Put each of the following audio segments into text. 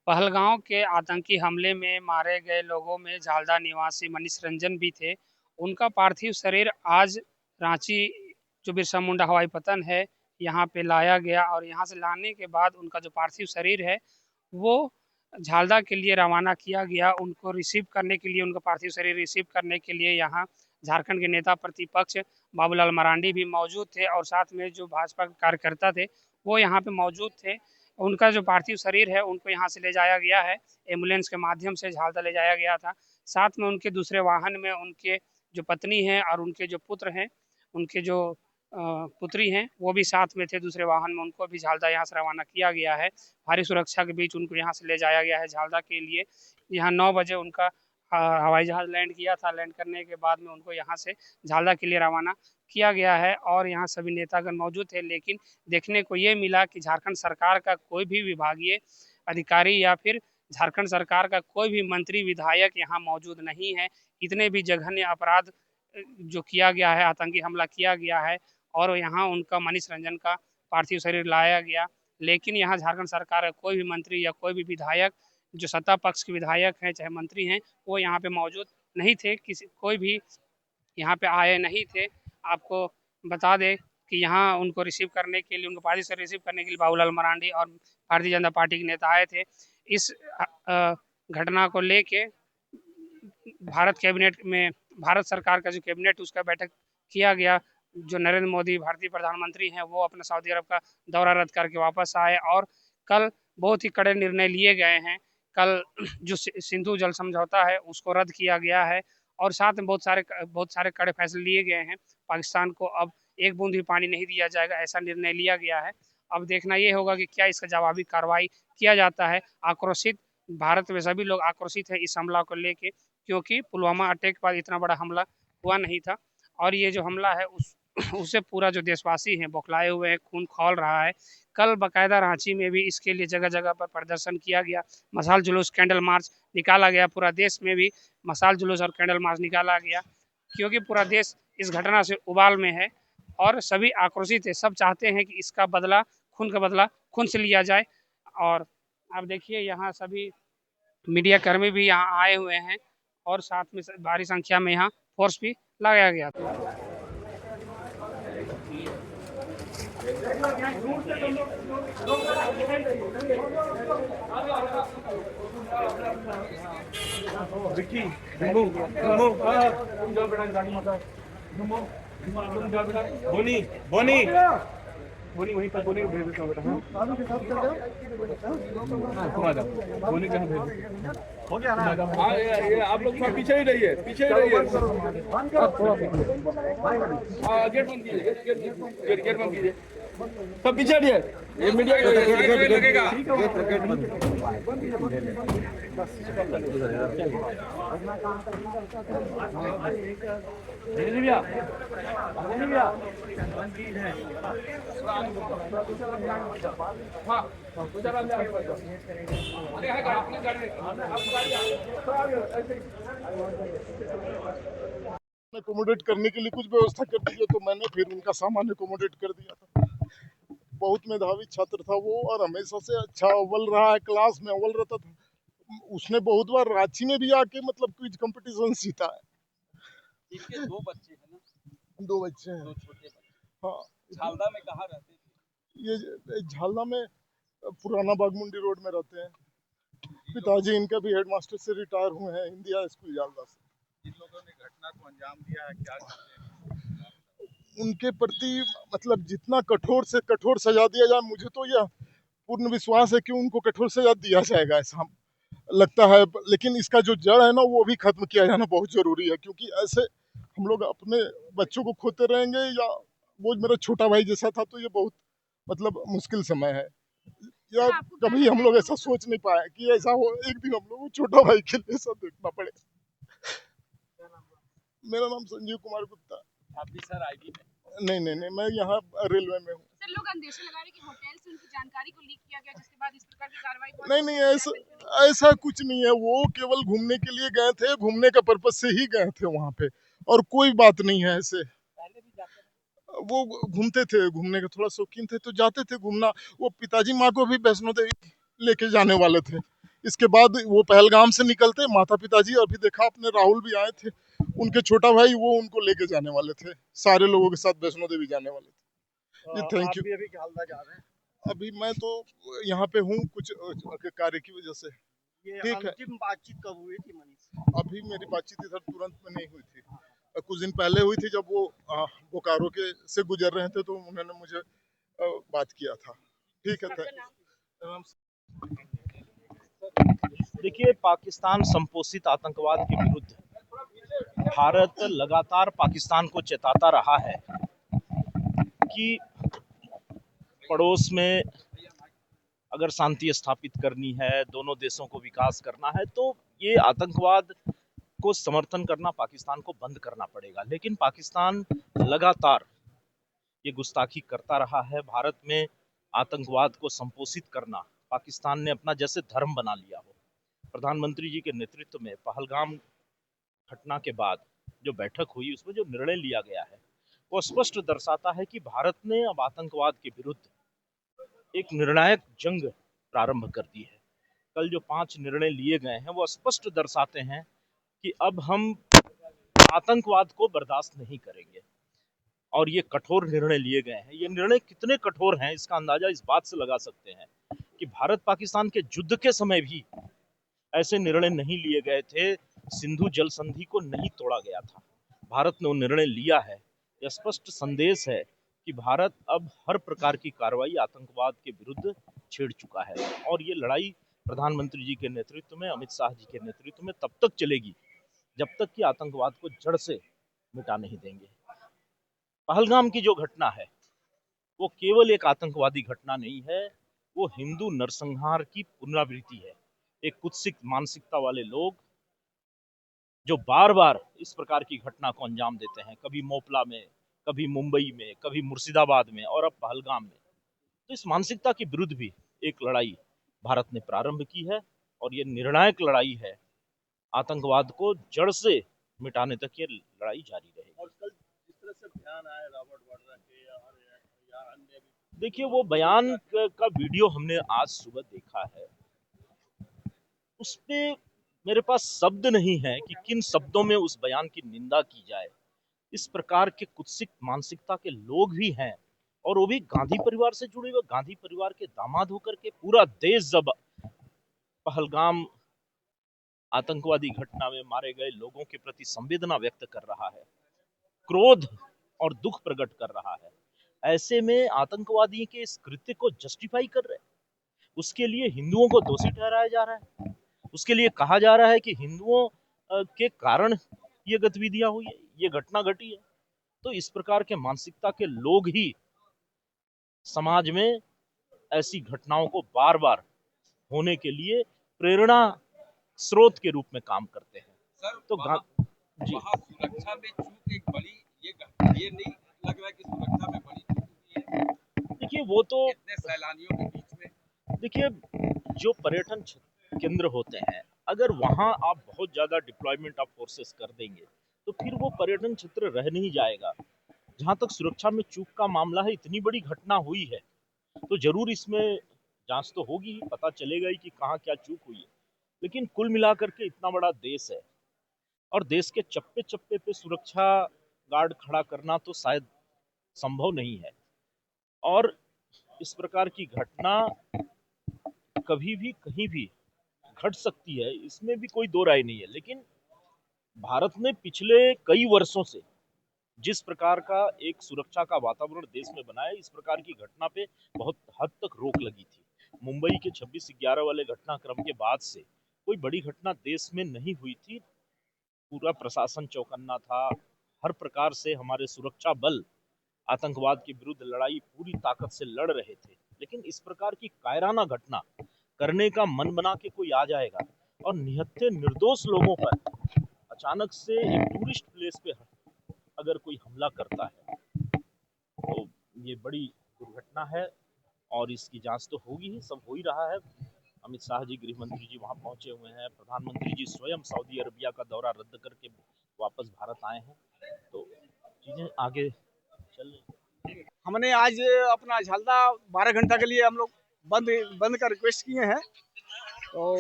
पहलगांव के आतंकी हमले में मारे गए लोगों में झालदा निवासी मनीष रंजन भी थे। उनका पार्थिव शरीर आज रांची जो बिरसा मुंडा हवाई पतन है यहाँ पे लाया गया और यहाँ से लाने के बाद उनका जो पार्थिव शरीर है वो झालदा के लिए रवाना किया गया। उनको रिसीव करने के लिए, उनका पार्थिव शरीर रिसीव करने के लिए यहाँ झारखंड के नेता प्रतिपक्ष बाबूलाल मरांडी भी मौजूद थे और साथ में जो भाजपा के कार्यकर्ता थे वो यहाँ पे मौजूद थे। उनका जो पार्थिव शरीर है उनको यहाँ से ले जाया गया है, एम्बुलेंस के माध्यम से झालदा ले जाया गया था। साथ में उनके दूसरे वाहन में उनके जो पत्नी हैं और उनके जो पुत्र हैं, उनके जो पुत्री हैं वो भी साथ में थे दूसरे वाहन में। उनको भी झालदा यहाँ से रवाना किया गया है। भारी सुरक्षा के बीच उनको यहाँ से ले जाया गया है झालदा के लिए। यहाँ 9 बजे उनका हवाई जहाज़ लैंड किया था। लैंड करने के बाद में उनको यहाँ से झालदा के लिए रवाना किया गया है और यहाँ सभी नेतागण मौजूद थे। लेकिन देखने को ये मिला कि झारखंड सरकार का कोई भी विभागीय अधिकारी या फिर झारखंड सरकार का कोई भी मंत्री विधायक यहाँ मौजूद नहीं है। इतने भी जघन्य अपराध जो किया गया है, आतंकी हमला किया गया है और यहाँ उनका मनीष रंजन का पार्थिव शरीर लाया गया। लेकिन यहाँ झारखंड सरकार का कोई भी मंत्री या कोई भी विधायक जो सत्ता पक्ष के विधायक हैं चाहे मंत्री हैं वो यहाँ पे मौजूद नहीं थे। कोई भी यहाँ पे आए नहीं थे। आपको बता दें कि यहाँ उनको रिसीव करने के लिए, उनको पार्टी से रिसीव करने के लिए बाबूलाल मरांडी और भारतीय जनता पार्टी के नेता आए थे। इस घटना को लेके भारत सरकार का जो कैबिनेट उसका बैठक किया गया। जो नरेंद्र मोदी भारतीय प्रधानमंत्री हैं वो अपना सऊदी अरब का दौरा रद्द करके वापस आए और कल बहुत ही कड़े निर्णय लिए गए हैं। कल जो सिंधु जल समझौता है उसको रद्द किया गया है और साथ में बहुत सारे कड़े फैसले लिए गए हैं। पाकिस्तान को अब एक बूंद भी पानी नहीं दिया जाएगा, ऐसा निर्णय लिया गया है। अब देखना ये होगा कि क्या इसका जवाबी कार्रवाई किया जाता है। आक्रोशित भारत में सभी लोग आक्रोशित हैं इस हमला को लेके, क्योंकि पुलवामा अटैक के बाद इतना बड़ा हमला हुआ नहीं था और ये जो हमला है उससे पूरा जो देशवासी हैं बौखलाए हुए हैं, खून खौल रहा है। कल बाकायदा रांची में भी इसके लिए जगह जगह पर प्रदर्शन किया गया, मशाल जुलूस, कैंडल मार्च निकाला गया। पूरा देश में भी मशाल जुलूस और कैंडल मार्च निकाला गया क्योंकि पूरा देश इस घटना से उबाल में है और सभी आक्रोशित है। सब चाहते हैं कि इसका बदला, खून का बदला खून से लिया जाए। और आप देखिए यहाँ सभी मीडिया कर्मी भी यहाँ आए हुए हैं और साथ में भारी संख्या में यहाँ फोर्स भी लगाया गया था। बोनी बोनी बोनी वहीं पर बोनी भेज देता हूँ बेटा। बोनी कहाँ भेज हो गया ना? ये आप लोग पीछे ही रहिए, पीछे ही रहिए। गेट बंद कीजिए, गेट बंद कीजिए, सब पीछे रहिए। ये मीडिया लगेगा। गेट बंद एकोमोडेट करने के लिए कुछ व्यवस्था कर दीजिए, तो मैंने फिर उनका सामान एकोमोडेट कर दिया था। बहुत मेधावी छात्र था वो और हमेशा से अच्छा अव्वल रहा है, क्लास में अव्वल रहता था। उसने बहुत बार रांची में भी आके मतलब क्विज कंपटीशन जीता है। इसके 2 बच्चे हैं ना? 2 बच्चे हैं। 2 छोटे बच्चे। हाँ। झालदा में कहाँ रहते थे? ये झालदा में पुराना बागमुंडी रोड में रहते हैं। पिताजी इनका भी हेडमास्टर से रिटायर हुए हैं इंडिया स्कूल झालदा से। जिन लोगों ने घटना को अंजाम दिया है क्या कहते हैं? उनके प्रति मतलब जितना कठोर से कठोर सजा दिया जाए, मुझे तो यह पूर्ण विश्वास है कि उनको कठोर सजा दिया जाएगा ऐसा लगता है। लेकिन इसका जो जड़ है ना वो भी खत्म किया जाना बहुत जरूरी है, क्योंकि ऐसे हम लोग अपने बच्चों को खोते रहेंगे। या वो मेरा छोटा भाई जैसा था, तो ये बहुत मतलब मुश्किल समय है। या कभी हम लोग ऐसा सोच नहीं पाए कि ऐसा हो, एक दिन हम लोग को छोटा भाई के लिए ऐसा देखना पड़े। मेरा नाम संजीव कुमार गुप्ता। आप भी सर आईबी में? नहीं, मैं यहाँ रेलवे में हूँ। सर, लोग अंदेशा लगा रहे हैं कि होटल से उनकी जानकारी को लीक किया गया, जिसके बाद इस प्रकार की कार्रवाई। नहीं, ऐसा कुछ नहीं है, वो केवल घूमने के लिए गए थे, घूमने का पर्पज से ही गए थे वहां पे, और कोई बात नहीं है ऐसे। वो घूमते थे, घूमने के थोड़ा शौकीन थे तो जाते थे घूमना। वो पिताजी माँ को भी वैष्णो देवी लेके जाने वाले थे। इसके बाद वो पहलगाम से निकलते, माता पिताजी अभी देखा आपने, राहुल भी आए थे, उनके छोटा भाई वो उनको लेके जाने वाले थे, सारे लोगों के साथ वैष्णो देवी जाने वाले थे। जी थैंक यू। अभी हल्दा जा रहे हैं। अभी मैं तो यहाँ पे हूँ कुछ कार्य की वजह से। ये ठीक है, अंतिम बातचीत कब हुई थी मनीष? अभी मेरी बातचीत इधर तुरंत में नहीं हुई थी, कुछ दिन पहले हुई थी, जब वो बोकारो के से गुजर रहे थे तो उन्होंने मुझे बात किया था। ठीक है, देखिए, पाकिस्तान संपोषित आतंकवाद के विरुद्ध भारत लगातार पाकिस्तान को चेताता रहा है कि पड़ोस में अगर शांति स्थापित करनी है, दोनों देशों को विकास करना है, तो ये आतंकवाद को समर्थन करना पाकिस्तान को बंद करना पड़ेगा। लेकिन पाकिस्तान लगातार ये गुस्ताखी करता रहा है। भारत में आतंकवाद को संपोषित करना पाकिस्तान ने अपना जैसे धर्म बना लिया हो। प्रधानमंत्री जी के नेतृत्व में पहलगाम घटना के बाद जो बैठक हुई, उसमें जो निर्णय लिया गया है वो स्पष्ट दर्शाता है कि भारत ने अब आतंकवाद के विरुद्ध एक निर्णायक जंग प्रारंभ कर दी है। कल जो 5 निर्णय लिए गए हैं वो स्पष्ट दर्शाते हैं कि अब हम आतंकवाद को बर्दाश्त नहीं करेंगे, और ये कठोर निर्णय लिए गए हैं। ये निर्णय कितने कठोर हैं इसका अंदाजा इस बात से लगा सकते हैं कि भारत पाकिस्तान के युद्ध के समय भी ऐसे निर्णय नहीं लिए गए थे, सिंधु जल संधि को नहीं तोड़ा गया था। भारत ने वो निर्णय लिया है। यह स्पष्ट संदेश है कि भारत अब हर प्रकार की कार्रवाई आतंकवाद के विरुद्ध छेड़ चुका है, और ये लड़ाई प्रधानमंत्री जी के नेतृत्व में, अमित शाह जी के नेतृत्व में तब तक चलेगी जब तक कि आतंकवाद को जड़ से मिटा नहीं देंगे। पहलगाम की जो घटना है वो केवल एक आतंकवादी घटना नहीं है, वो हिंदू नरसंहार की पुनरावृत्ति है। एक कुत्सित मानसिकता वाले लोग जो बार बार इस प्रकार की घटना को अंजाम देते हैं, कभी मोपला में, कभी मुंबई में, कभी मुर्शिदाबाद में, और अब पहलगाम में। तो इस मानसिकता के विरुद्ध भी एक लड़ाई भारत ने प्रारंभ की है, और ये निर्णायक लड़ाई है। आतंकवाद को जड़ से मिटाने तक ये लड़ाई जारी रहेगी। और कल जिस तरह से बयान आए रॉबर्ट वाड्रा के और या अन्य भी, देखिए, वो बयान का वीडियो हमने आज सुबह देखा है। उसपे मेरे पास शब्द नहीं है कि किन शब्दों में उस बयान की निंदा की जाए। इस प्रकार के कुत्सित मानसिकता के लोग भी हैं, और वो भी गांधी परिवार से जुड़े हुए, गांधी परिवार के दामाद होकर के। पूरा देश जब पहलगाम आतंकवादी घटना में मारे गए लोगों के प्रति संवेदना व्यक्त कर रहा है, क्रोध और दुख प्रकट कर रहा है, ऐसे में आतंकवादी के इस कृत्य को जस्टिफाई कर रहे हैं, उसके लिए हिंदुओं को दोषी ठहराया जा रहा है, उसके लिए कहा जा रहा है कि हिंदुओं के कारण ये गतिविधियां हुई है, ये घटना घटी है। तो इस प्रकार के मानसिकता के लोग ही समाज में ऐसी घटनाओं को बार बार होने के लिए प्रेरणा स्रोत के रूप में काम करते हैं। सर तो जी, वहाँ सुरक्षा में चूक एक बड़ी, ये नहीं लग रहा है कि सुरक्षा में बड़ी चूक हुई है देखिए वो तो, इतने सैलानियों के बीच में? देखिए जो पर्यटन केंद्र होते हैं, अगर वहां आप बहुत ज्यादा डिप्लॉयमेंट ऑफ फोर्सेस कर देंगे तो फिर वो पर्यटन क्षेत्र रह नहीं जाएगा। जहां तक सुरक्षा में चूक का मामला है, इतनी बड़ी घटना हुई है तो जरूर इसमें जांच तो होगी ही, पता चलेगा ही कि कहाँ क्या चूक हुई है। लेकिन कुल मिलाकर के इतना बड़ा देश है, और देश के चप्पे चप्पे पे सुरक्षा गार्ड खड़ा करना तो शायद संभव नहीं है, और इस प्रकार की घटना कभी भी कहीं भी घट सकती है, इसमें भी कोई दो राय नहीं है। लेकिन भारत ने पिछले कई वर्षों से जिस प्रकार का एक सुरक्षा का वातावरण देश में बनाया, इस प्रकार की घटना पे बहुत हद तक रोक लगी थी। मुंबई के 26/11 वाले घटनाक्रम के बाद से कोई बड़ी घटना देश में नहीं हुई थी। पूरा प्रशासन चौकन्ना था, हर प्रकार से हमारे सुरक्षा बल आतंकवाद के विरुद्ध लड़ाई पूरी ताकत से लड़ रहे थे। लेकिन इस प्रकार की कायराना घटना करने का मन बना के कोई आ जाएगा, और निहत्थे निर्दोष लोगों पर अचानक से एक टूरिस्ट प्लेस पे अगर कोई हमला करता है, तो ये बड़ी दुर्घटना है, और इसकी जांच तो होगी ही, सब हो ही रहा है। अमित शाह जी, गृह मंत्री जी वहां पहुंचे हुए हैं। प्रधानमंत्री जी स्वयं सऊदी अरबिया का दौरा रद्द करके वापस भारत आए हैं। तो चीजें आगे चल रही। हमने आज अपना झलदा 12 घंटा के लिए हम लोग बंद का रिक्वेस्ट किए हैं। तो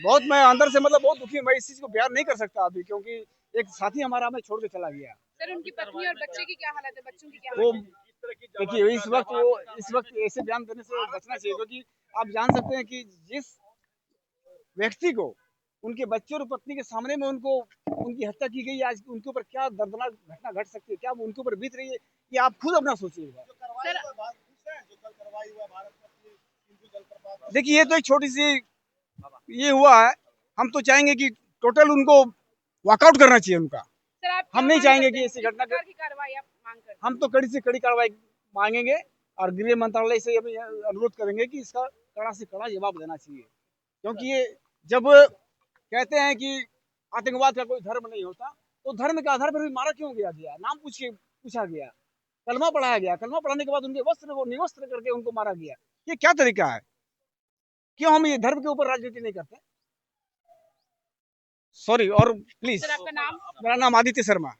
बहुत मैं अंदर से मतलब बहुत दुखी हूं। मैं इस चीज को बयान नहीं कर सकता अभी, क्योंकि एक साथी हमारा हमें छोड़ के चला गया। सर, उनकी पत्नी और बच्चे की क्या हालत है? बच्चों की क्या वो हालत है? देखिए, इस वक्त ऐसे बयान देने से बचना चाहिए, क्योंकि आप जान सकते हैं कि जिस व्यक्ति को उनके बच्चे और पत्नी के सामने में उनकी हत्या की गई, आज उनके ऊपर क्या दर्दनाक घटना घट सकती है, क्या उनके ऊपर बीत रही है, ये आप खुद अपना सोचिएगा। देखिए, ये तो एक छोटी सी ये हुआ है। हम तो चाहेंगे कि टोटल उनको वॉकआउट करना चाहिए उनका। सर, आप हम नहीं चाहेंगे कि ऐसी घटना सरकार की कार्रवाई आप मांग करते हैं? हम तो कड़ी से कड़ी कार्रवाई मांगेंगे और गृह मंत्रालय से अभी अनुरोध करेंगे कि इसका कड़ा से कड़ा जवाब देना चाहिए, क्योंकि ये जब कहते हैं कि आतंकवाद का कोई धर्म नहीं होता, तो धर्म के आधार पर भी मारा क्यों गया? नाम पूछा गया, कलमा पढ़ाया गया, कलमा पढ़ाने के बाद उनके वस्त्र को निवस्त्र करके उनको मारा गया। ये क्या तरीका है? क्यों हम ये धर्म के ऊपर राजनीति नहीं करते? सॉरी। और प्लीज, सर, आपका नाम? मेरा नाम आदित्य शर्मा।